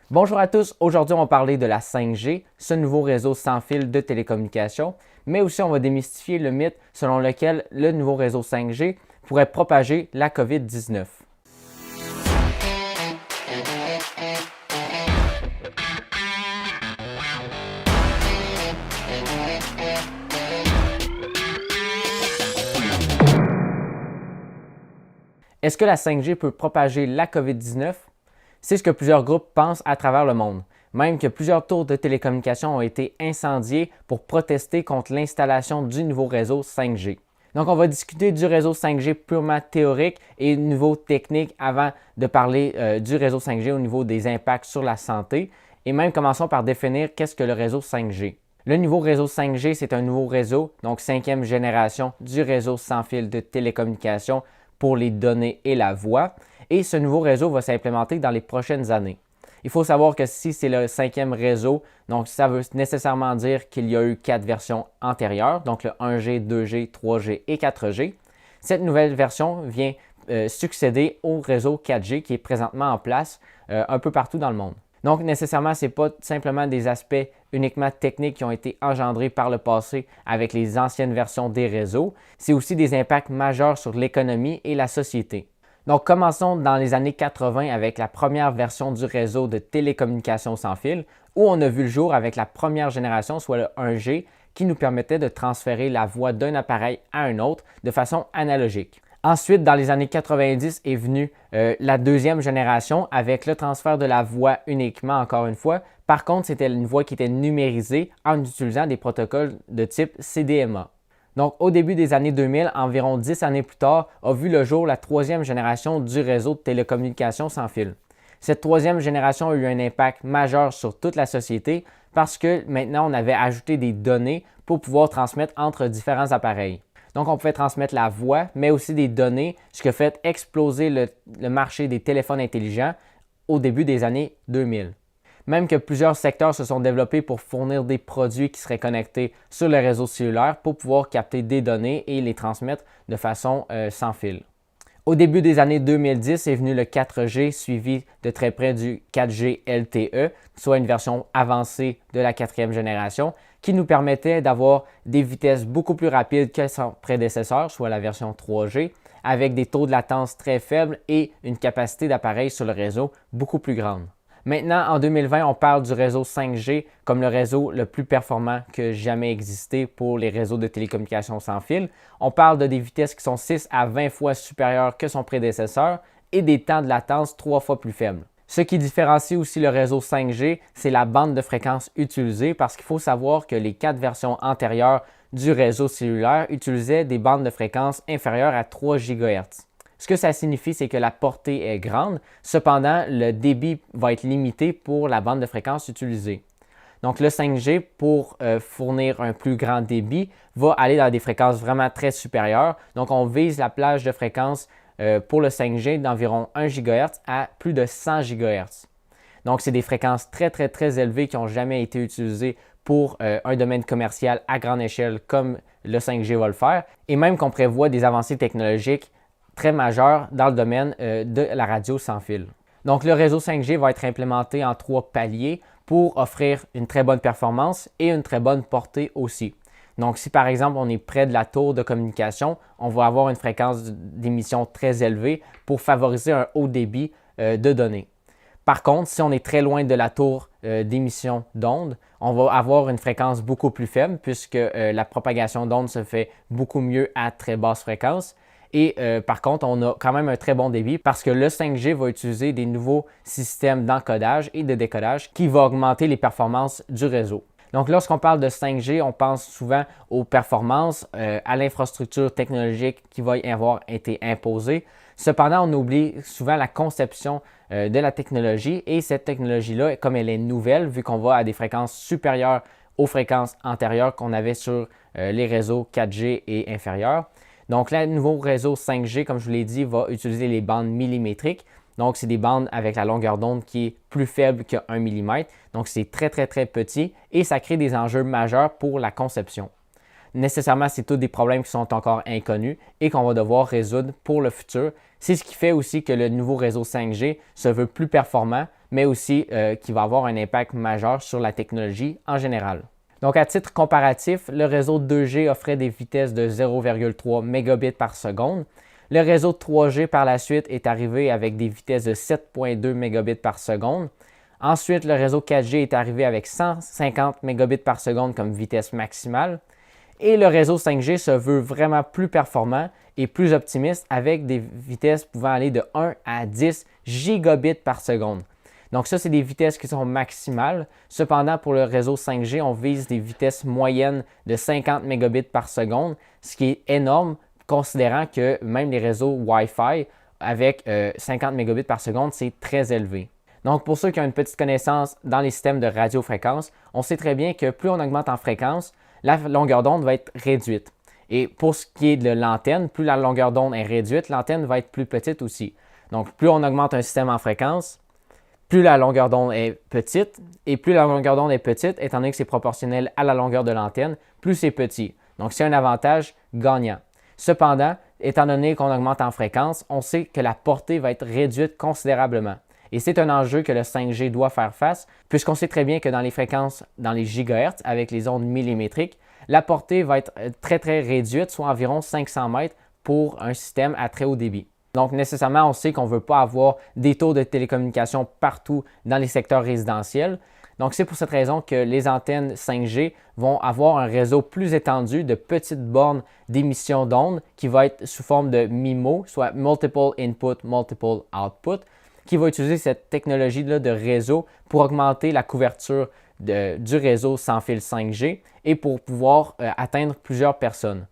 Bonjour à tous, aujourd'hui on va parler de la 5G, ce nouveau réseau sans fil de télécommunications, mais aussi on va démystifier le mythe selon lequel le nouveau réseau 5G pourrait propager la COVID-19. Est-ce que la 5G peut propager la COVID-19? C'est ce que plusieurs groupes pensent à travers le monde, même que plusieurs tours de télécommunications ont été incendiées pour protester contre l'installation du nouveau réseau 5G. Donc, on va discuter du réseau 5G purement théorique et niveau technique avant de parler du réseau 5G au niveau des impacts sur la santé. Et même commençons par définir qu'est-ce que le réseau 5G. Le nouveau réseau 5G, c'est un nouveau réseau, donc 5e génération du réseau sans fil de télécommunications pour les données et la voix. Et ce nouveau réseau va s'implémenter dans les prochaines années. Il faut savoir que si c'est le 5e réseau, donc ça veut nécessairement dire qu'il y a eu 4 versions antérieures, donc le 1G, 2G, 3G et 4G. Cette nouvelle version vient succéder au réseau 4G qui est présentement en place un peu partout dans le monde. Donc, nécessairement, ce n'est pas simplement des aspects uniquement techniques qui ont été engendrés par le passé avec les anciennes versions des réseaux, c'est aussi des impacts majeurs sur l'économie et la société. Donc, commençons dans les années 80 avec la première version du réseau de télécommunications sans fil, où on a vu le jour avec la première génération, soit le 1G, qui nous permettait de transférer la voix d'un appareil à un autre de façon analogique. Ensuite, dans les années 90 est venue la deuxième génération avec le transfert de la voix uniquement, encore une fois. Par contre, c'était une voix qui était numérisée en utilisant des protocoles de type CDMA. Donc, au début des années 2000, environ 10 années plus tard, a vu le jour la troisième génération du réseau de télécommunications sans fil. Cette troisième génération a eu un impact majeur sur toute la société parce que maintenant, on avait ajouté des données pour pouvoir transmettre entre différents appareils. Donc, on pouvait transmettre la voix, mais aussi des données, ce qui a fait exploser le marché des téléphones intelligents au début des années 2000. Même que plusieurs secteurs se sont développés pour fournir des produits qui seraient connectés sur le réseau cellulaire pour pouvoir capter des données et les transmettre de façon sans fil. Au début des années 2010 est venu le 4G suivi de très près du 4G LTE, soit une version avancée de la 4e génération, qui nous permettait d'avoir des vitesses beaucoup plus rapides que son prédécesseur, soit la version 3G, avec des taux de latence très faibles et une capacité d'appareil sur le réseau beaucoup plus grande. Maintenant, en 2020, on parle du réseau 5G comme le réseau le plus performant que jamais existé pour les réseaux de télécommunications sans fil. On parle de des vitesses qui sont 6 à 20 fois supérieures que son prédécesseur et des temps de latence 3 fois plus faibles. Ce qui différencie aussi le réseau 5G, c'est la bande de fréquence utilisée parce qu'il faut savoir que les 4 versions antérieures du réseau cellulaire utilisaient des bandes de fréquence inférieures à 3 GHz. Ce que ça signifie, c'est que la portée est grande, cependant, le débit va être limité pour la bande de fréquence utilisée. Donc, le 5G, pour fournir un plus grand débit, va aller dans des fréquences vraiment très supérieures. Donc, on vise la plage de fréquence pour le 5G d'environ 1 GHz à plus de 100 GHz. Donc, c'est des fréquences très, très, très élevées qui n'ont jamais été utilisées pour un domaine commercial à grande échelle comme le 5G va le faire. Et même qu'on prévoit des avancées technologiques très majeur dans le domaine de la radio sans fil. Donc, le réseau 5G va être implémenté en 3 paliers pour offrir une très bonne performance et une très bonne portée aussi. Donc, si par exemple on est près de la tour de communication, on va avoir une fréquence d'émission très élevée pour favoriser un haut débit de données. Par contre, si on est très loin de la tour d'émission d'ondes, on va avoir une fréquence beaucoup plus faible puisque la propagation d'ondes se fait beaucoup mieux à très basse fréquence. Et par contre, on a quand même un très bon débit parce que le 5G va utiliser des nouveaux systèmes d'encodage et de décodage qui vont augmenter les performances du réseau. Donc, lorsqu'on parle de 5G, on pense souvent aux performances, à l'infrastructure technologique qui va y avoir été imposée. Cependant, on oublie souvent la conception de la technologie et cette technologie-là, comme elle est nouvelle, vu qu'on va à des fréquences supérieures aux fréquences antérieures qu'on avait sur les réseaux 4G et inférieurs. Donc, le nouveau réseau 5G, comme je vous l'ai dit, va utiliser les bandes millimétriques. Donc, c'est des bandes avec la longueur d'onde qui est plus faible que 1 mm. Donc, c'est très, très, très petit et ça crée des enjeux majeurs pour la conception. Nécessairement, c'est tous des problèmes qui sont encore inconnus et qu'on va devoir résoudre pour le futur. C'est ce qui fait aussi que le nouveau réseau 5G se veut plus performant, mais aussi qui va avoir un impact majeur sur la technologie en général. Donc, à titre comparatif, le réseau 2G offrait des vitesses de 0,3 mégabits par seconde. Le réseau 3G par la suite est arrivé avec des vitesses de 7,2 mégabits par seconde. Ensuite, le réseau 4G est arrivé avec 150 mégabits par seconde comme vitesse maximale. Et le réseau 5G se veut vraiment plus performant et plus optimiste avec des vitesses pouvant aller de 1 à 10 gigabits par seconde. Donc ça, c'est des vitesses qui sont maximales. Cependant, pour le réseau 5G, on vise des vitesses moyennes de 50 mégabits par seconde, ce qui est énorme considérant que même les réseaux Wi-Fi avec 50 mégabits par seconde, c'est très élevé. Donc pour ceux qui ont une petite connaissance dans les systèmes de radiofréquence, on sait très bien que plus on augmente en fréquence, la longueur d'onde va être réduite. Et pour ce qui est de l'antenne, plus la longueur d'onde est réduite, l'antenne va être plus petite aussi. Donc plus on augmente un système en fréquence, plus la longueur d'onde est petite, et plus la longueur d'onde est petite, étant donné que c'est proportionnel à la longueur de l'antenne, plus c'est petit. Donc c'est un avantage gagnant. Cependant, étant donné qu'on augmente en fréquence, on sait que la portée va être réduite considérablement. Et c'est un enjeu que le 5G doit faire face, puisqu'on sait très bien que dans les fréquences, dans les gigahertz, avec les ondes millimétriques, la portée va être très réduite, soit environ 500 mètres pour un système à très haut débit. Donc, nécessairement, on sait qu'on ne veut pas avoir des taux de télécommunication partout dans les secteurs résidentiels. Donc, c'est pour cette raison que les antennes 5G vont avoir un réseau plus étendu de petites bornes d'émission d'ondes qui va être sous forme de MIMO, soit Multiple Input, Multiple Output, qui va utiliser cette technologie-là de réseau pour augmenter la couverture du réseau sans fil 5G et pour pouvoir atteindre plusieurs personnes.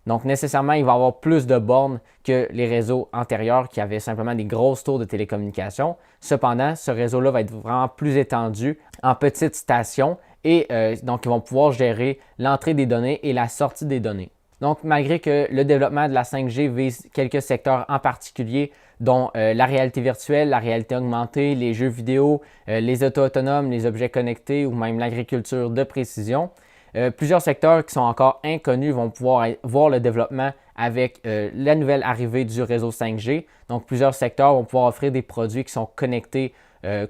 Donc, nécessairement, il va y avoir plus de bornes que les réseaux antérieurs qui avaient simplement des grosses tours de télécommunication. Cependant, ce réseau-là va être vraiment plus étendu en petites stations et donc, ils vont pouvoir gérer l'entrée des données et la sortie des données. Donc, malgré que le développement de la 5G vise quelques secteurs en particulier, dont la réalité virtuelle, la réalité augmentée, les jeux vidéo, les autos autonomes, les objets connectés ou même l'agriculture de précision, plusieurs secteurs qui sont encore inconnus vont pouvoir voir le développement avec la nouvelle arrivée du réseau 5G. Donc, plusieurs secteurs vont pouvoir offrir des produits qui sont connectés,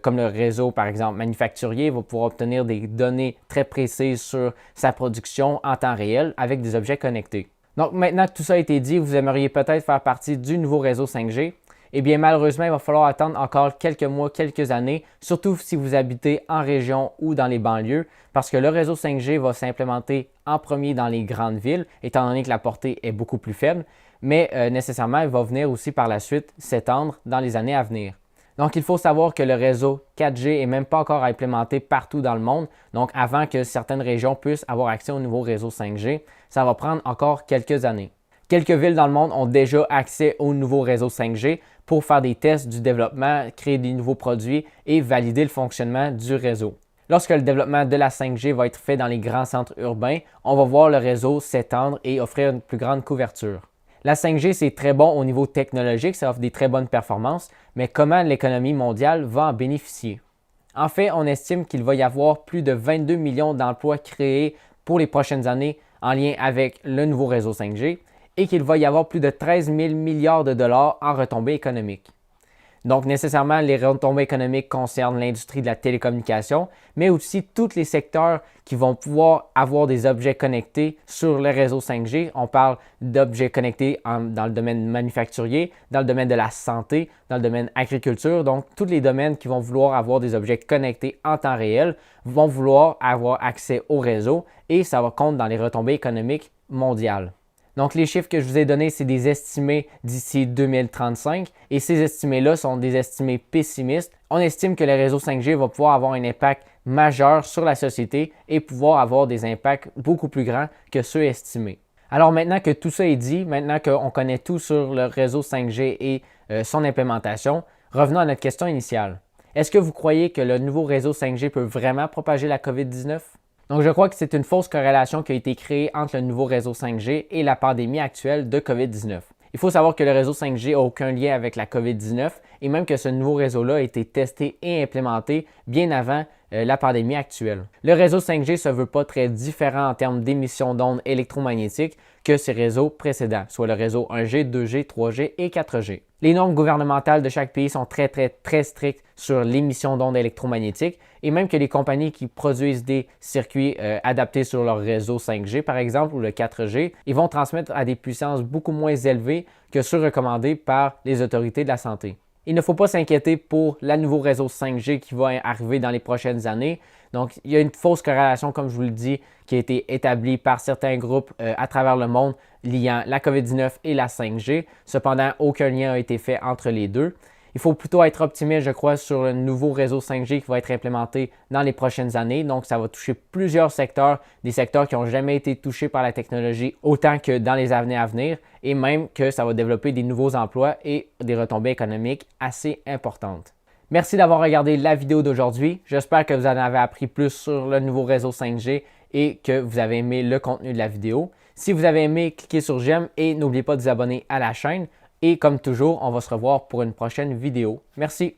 comme le réseau, par exemple, manufacturier, va pouvoir obtenir des données très précises sur sa production en temps réel avec des objets connectés. Donc, maintenant que tout ça a été dit, vous aimeriez peut-être faire partie du nouveau réseau 5G. Eh bien, malheureusement, il va falloir attendre encore quelques mois, quelques années, surtout si vous habitez en région ou dans les banlieues, parce que le réseau 5G va s'implémenter en premier dans les grandes villes, étant donné que la portée est beaucoup plus faible, mais nécessairement, il va venir aussi par la suite s'étendre dans les années à venir. Donc, il faut savoir que le réseau 4G n'est même pas encore implémenté partout dans le monde. Donc, avant que certaines régions puissent avoir accès au nouveau réseau 5G, ça va prendre encore quelques années. Quelques villes dans le monde ont déjà accès au nouveau réseau 5G pour faire des tests du développement, créer des nouveaux produits et valider le fonctionnement du réseau. Lorsque le développement de la 5G va être fait dans les grands centres urbains, on va voir le réseau s'étendre et offrir une plus grande couverture. La 5G, c'est très bon au niveau technologique, ça offre des très bonnes performances, mais comment l'économie mondiale va en bénéficier? En fait, on estime qu'il va y avoir plus de 22 millions d'emplois créés pour les prochaines années en lien avec le nouveau réseau 5G et qu'il va y avoir plus de 13 000 milliards de dollars en retombées économiques. Donc, nécessairement, les retombées économiques concernent l'industrie de la télécommunication, mais aussi tous les secteurs qui vont pouvoir avoir des objets connectés sur le réseau 5G. On parle d'objets connectés dans le domaine manufacturier, dans le domaine de la santé, dans le domaine agriculture. Donc, tous les domaines qui vont vouloir avoir des objets connectés en temps réel vont vouloir avoir accès au réseau et ça va compter dans les retombées économiques mondiales. Donc, les chiffres que je vous ai donnés, c'est des estimés d'ici 2035 et ces estimés-là sont des estimés pessimistes. On estime que le réseau 5G va pouvoir avoir un impact majeur sur la société et pouvoir avoir des impacts beaucoup plus grands que ceux estimés. Alors maintenant que tout ça est dit, maintenant qu'on connaît tout sur le réseau 5G et son implémentation, revenons à notre question initiale. Est-ce que vous croyez que le nouveau réseau 5G peut vraiment propager la COVID-19? Donc, je crois que c'est une fausse corrélation qui a été créée entre le nouveau réseau 5G et la pandémie actuelle de COVID-19. Il faut savoir que le réseau 5G n'a aucun lien avec la COVID-19 et même que ce nouveau réseau-là a été testé et implémenté bien avant la pandémie actuelle. Le réseau 5G ne se veut pas très différent en termes d'émissions d'ondes électromagnétiques que ces réseaux précédents, soit le réseau 1G, 2G, 3G et 4G. Les normes gouvernementales de chaque pays sont très strictes sur l'émission d'ondes électromagnétiques et même que les compagnies qui produisent des circuits adaptés sur leur réseau 5G par exemple ou le 4G, ils vont transmettre à des puissances beaucoup moins élevées que ceux recommandés par les autorités de la santé. Il ne faut pas s'inquiéter pour le nouveau réseau 5G qui va arriver dans les prochaines années. Donc, il y a une fausse corrélation, comme je vous le dis, qui a été établie par certains groupes à travers le monde liant la COVID-19 et la 5G. Cependant, aucun lien n'a été fait entre les deux. Il faut plutôt être optimiste, je crois, sur le nouveau réseau 5G qui va être implémenté dans les prochaines années. Donc, ça va toucher plusieurs secteurs, des secteurs qui n'ont jamais été touchés par la technologie autant que dans les années à venir, et même que ça va développer des nouveaux emplois et des retombées économiques assez importantes. Merci d'avoir regardé la vidéo d'aujourd'hui. J'espère que vous en avez appris plus sur le nouveau réseau 5G et que vous avez aimé le contenu de la vidéo. Si vous avez aimé, cliquez sur j'aime et n'oubliez pas de vous abonner à la chaîne. Et comme toujours, on va se revoir pour une prochaine vidéo. Merci!